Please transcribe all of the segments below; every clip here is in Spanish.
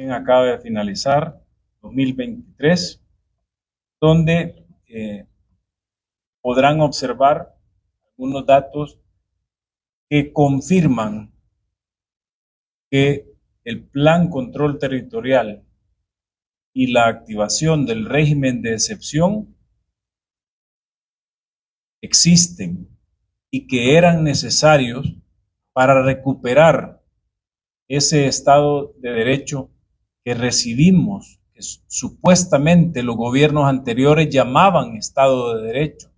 acaba de finalizar 2023, donde podrán observar algunos datos que confirman que el Plan Control Territorial y la activación del régimen de excepción existen y que eran necesarios para recuperar ese Estado de Derecho que recibimos, que supuestamente los gobiernos anteriores llamaban Estado de Derecho,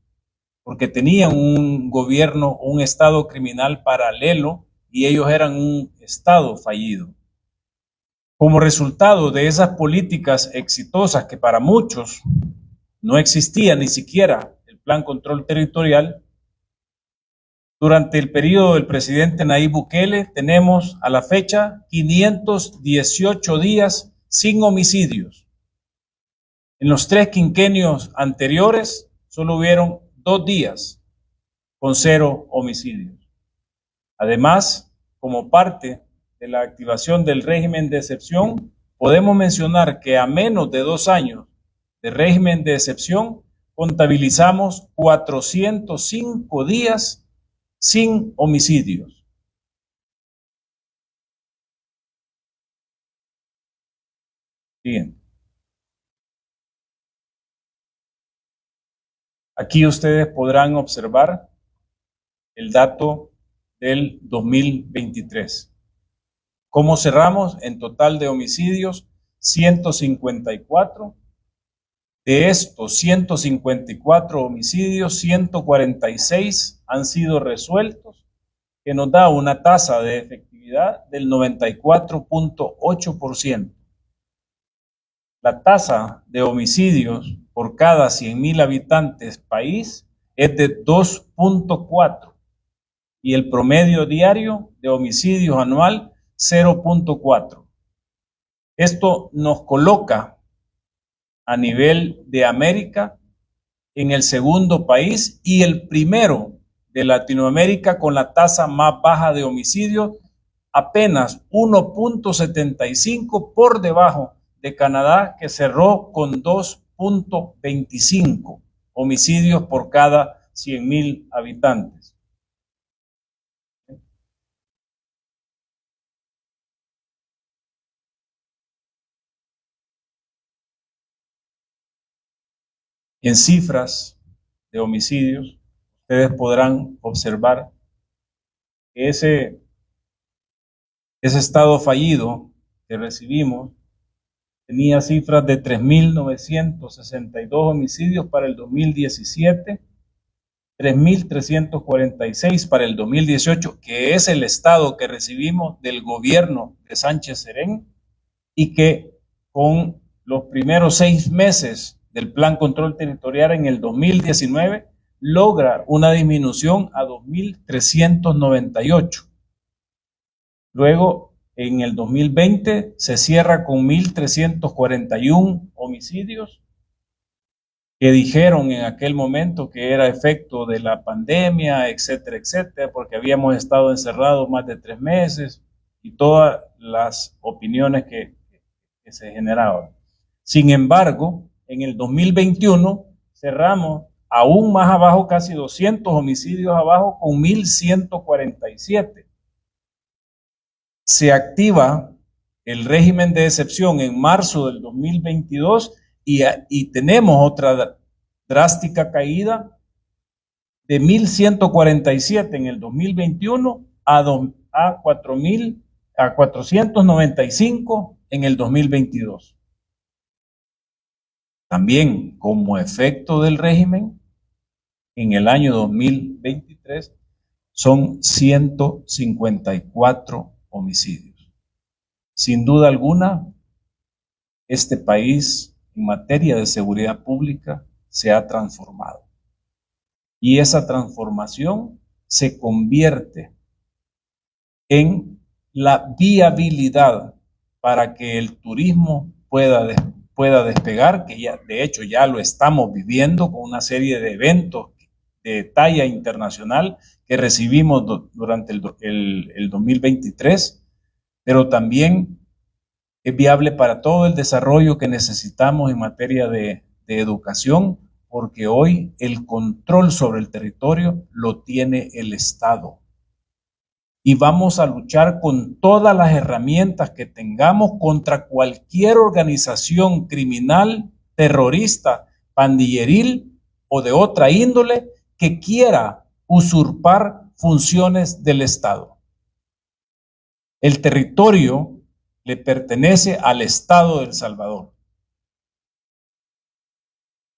porque tenían un gobierno, un Estado criminal paralelo y ellos eran un Estado fallido. Como resultado de esas políticas exitosas que para muchos no existía ni siquiera el Plan Control Territorial, durante el periodo del presidente Nayib Bukele tenemos a la fecha 518 días sin homicidios. En los 3 quinquenios anteriores solo hubieron 2 días con 0 homicidios. Además, como parte de la activación del régimen de excepción, podemos mencionar que a menos de 2 años de régimen de excepción, contabilizamos 405 días sin homicidios. Bien. Aquí ustedes podrán observar el dato del 2023. ¿Cómo cerramos? En total de homicidios, 154. De estos 154 homicidios, 146 han sido resueltos, que nos da una tasa de efectividad del 94.8%. La tasa de homicidios por cada 100,000 habitantes país es de 2.4 y el promedio diario de homicidios anual 0.4. Esto nos coloca a nivel de América en el segundo país y el primero de Latinoamérica con la tasa más baja de homicidios, apenas 1.75 por debajo de Canadá, que cerró con 2.25 homicidios por cada 100,000 habitantes. En cifras de homicidios, ustedes podrán observar que ese estado fallido que recibimos tenía cifras de 3.962 homicidios para el 2017, 3.346 para el 2018, que es el estado que recibimos del gobierno de Sánchez Serén, y que con los primeros 6 meses del Plan Control Territorial en el 2019 logra una disminución a 2.398. Luego, en el 2020 se cierra con 1.341 homicidios que dijeron en aquel momento que era efecto de la pandemia, etcétera, etcétera, porque habíamos estado encerrados más de 3 meses y todas las opiniones que se generaban. Sin embargo, en el 2021 cerramos aún más abajo, casi 200 homicidios abajo, con 1.147. Se activa el régimen de excepción en marzo del 2022 y tenemos otra drástica caída de 1.147 en el 2021 a 495 en el 2022. También como efecto del régimen, en el año 2023 son 154 homicidios. Sin duda alguna, este país en materia de seguridad pública se ha transformado. Y esa transformación se convierte en la viabilidad para que el turismo pueda despegar, que ya, de hecho ya lo estamos viviendo con una serie de eventos de talla internacional que recibimos durante el 2023, pero también Es viable para todo el desarrollo que necesitamos en materia de educación, porque hoy el control sobre el territorio lo tiene el Estado. Y vamos a luchar con todas las herramientas que tengamos contra cualquier organización criminal, terrorista, pandilleril o de otra índole que quiera usurpar funciones del Estado. El territorio le pertenece al Estado de El Salvador.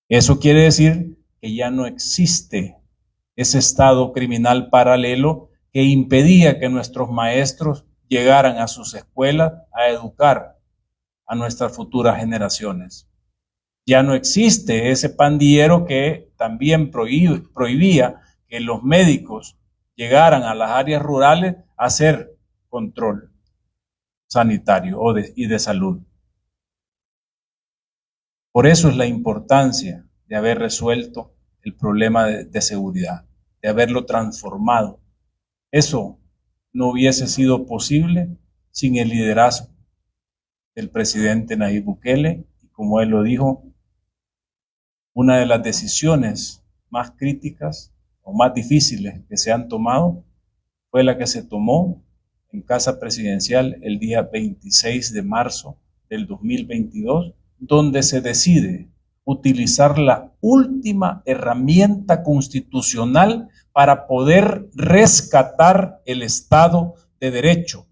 Eso quiere decir que ya no existe ese Estado criminal paralelo que impedía que nuestros maestros llegaran a sus escuelas a educar a nuestras futuras generaciones. Ya no existe ese pandillero que también prohibía que los médicos llegaran a las áreas rurales a hacer control sanitario y de salud. Por eso es la importancia de haber resuelto el problema de seguridad, de haberlo transformado. Eso no hubiese sido posible sin el liderazgo del presidente Nayib Bukele, y como él lo dijo, una de las decisiones más críticas o más difíciles que se han tomado fue la que se tomó en Casa Presidencial el día 26 de marzo del 2022, donde se decide utilizar la última herramienta constitucional para poder rescatar el Estado de Derecho.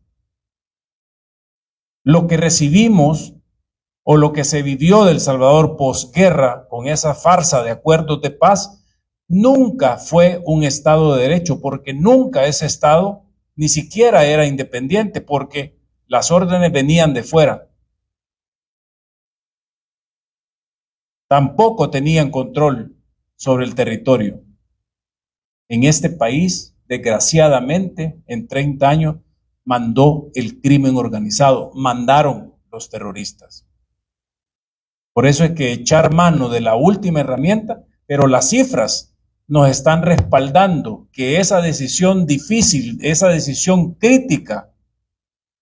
Lo que recibimos o lo que se vivió de El Salvador posguerra con esa farsa de acuerdos de paz nunca fue un Estado de Derecho, porque nunca ese Estado ni siquiera era independiente, porque las órdenes venían de fuera. Tampoco tenían control sobre el territorio. En este país, desgraciadamente, en 30 años, mandó el crimen organizado, mandaron los terroristas. Por eso es que echar mano de la última herramienta, pero las cifras nos están respaldando que esa decisión difícil, esa decisión crítica,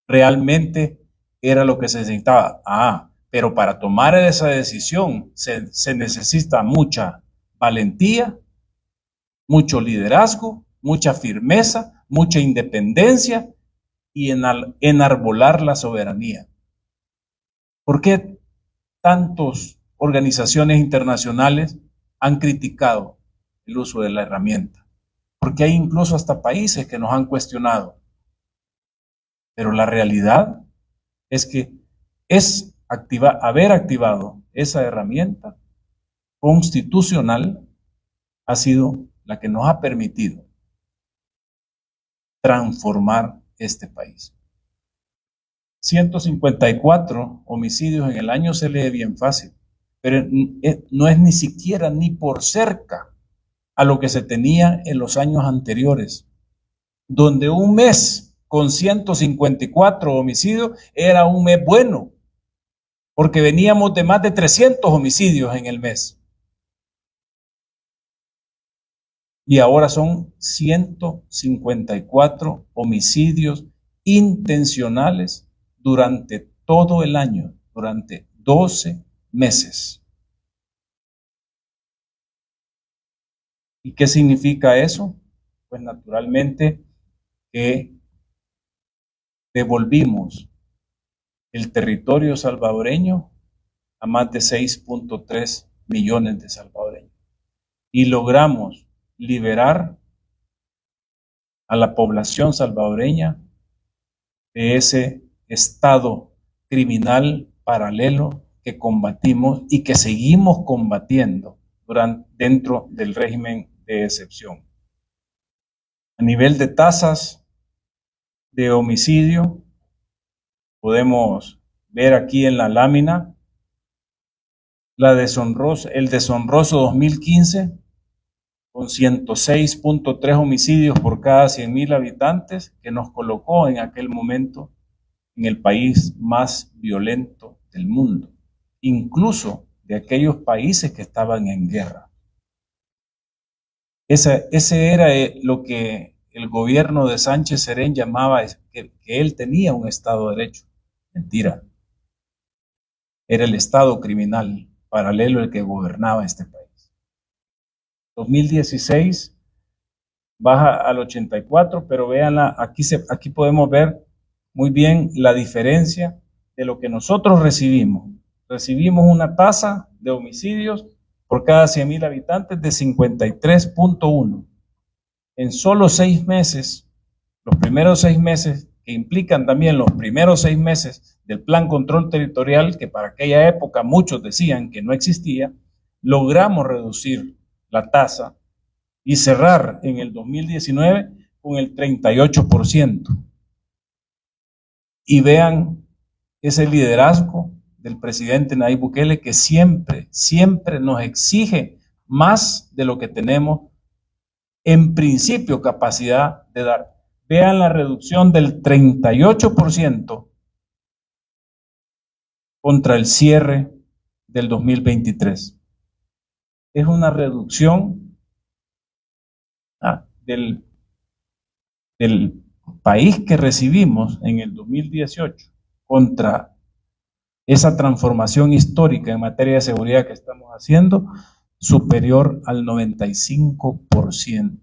realmente era lo que se necesitaba. Pero para tomar esa decisión se necesita mucha valentía, mucho liderazgo, mucha firmeza, mucha independencia y enarbolar la soberanía. ¿Por qué tantas organizaciones internacionales han criticado el uso de la herramienta? Porque hay incluso hasta países que nos han cuestionado. Pero la realidad es que haber activado esa herramienta constitucional ha sido la que nos ha permitido transformar este país. 154 homicidios en el año se lee bien fácil, pero no es ni siquiera ni por cerca a lo que se tenía en los años anteriores, donde un mes con 154 homicidios era un mes bueno, porque veníamos de más de 300 homicidios en el mes. Y ahora son 154 homicidios intencionales durante todo el año, durante 12 meses. ¿Y qué significa eso? Pues naturalmente que devolvimos el territorio salvadoreño a más de 6.3 millones de salvadoreños y logramos liberar a la población salvadoreña de ese estado criminal paralelo que combatimos y que seguimos combatiendo dentro del régimen de excepción. A nivel de tasas de homicidio, podemos ver aquí en la lámina el deshonroso 2015, con 106.3 homicidios por cada 100,000 habitantes, que nos colocó en aquel momento en el país más violento del mundo, incluso de aquellos países que estaban en guerra. Ese era lo que el gobierno de Sánchez Serén llamaba que él tenía un Estado de Derecho. Mentira. era el Estado criminal paralelo el que gobernaba este país. 2016 baja al 84, pero véanla, aquí podemos ver muy bien la diferencia de lo que nosotros recibimos. Recibimos una tasa de homicidios por cada 100,000 habitantes de 53.1. En solo 6 meses, los primeros 6 meses, que implican también los primeros 6 meses del Plan Control Territorial, que para aquella época muchos decían que no existía, logramos reducir la tasa y cerrar en el 2019 con el 38%. Y vean ese liderazgo del presidente Nayib Bukele, que siempre nos exige más de lo que tenemos en principio capacidad de dar. Vean la reducción del 38% contra el cierre del 2023. Es una reducción del país que recibimos en el 2018 contra esa transformación histórica en materia de seguridad que estamos haciendo, superior al 95%.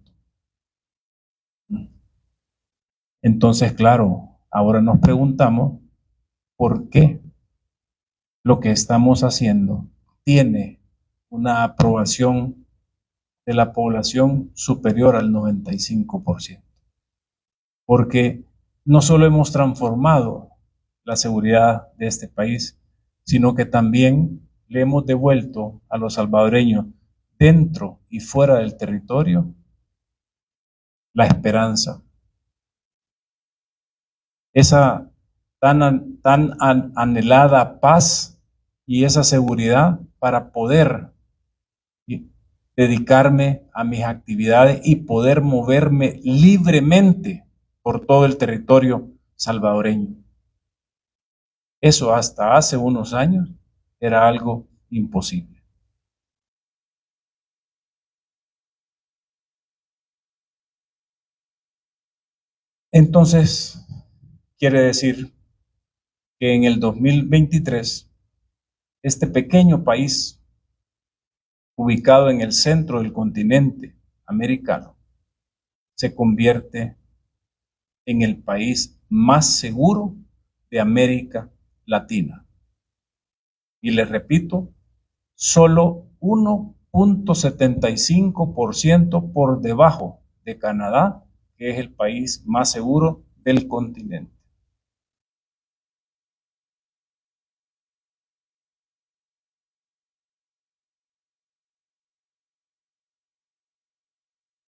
Entonces, claro, ahora nos preguntamos por qué lo que estamos haciendo tiene una aprobación de la población superior al 95%. Porque no solo hemos transformado la seguridad de este país, sino que también le hemos devuelto a los salvadoreños dentro y fuera del territorio la esperanza. Esa tan anhelada paz y esa seguridad para poder dedicarme a mis actividades y poder moverme libremente por todo el territorio salvadoreño. Eso hasta hace unos años era algo imposible. Entonces, quiere decir que en el 2023, este pequeño país, ubicado en el centro del continente americano, se convierte en el país más seguro de América Latina. Y les repito, solo 1.75% por debajo de Canadá, que es el país más seguro del continente.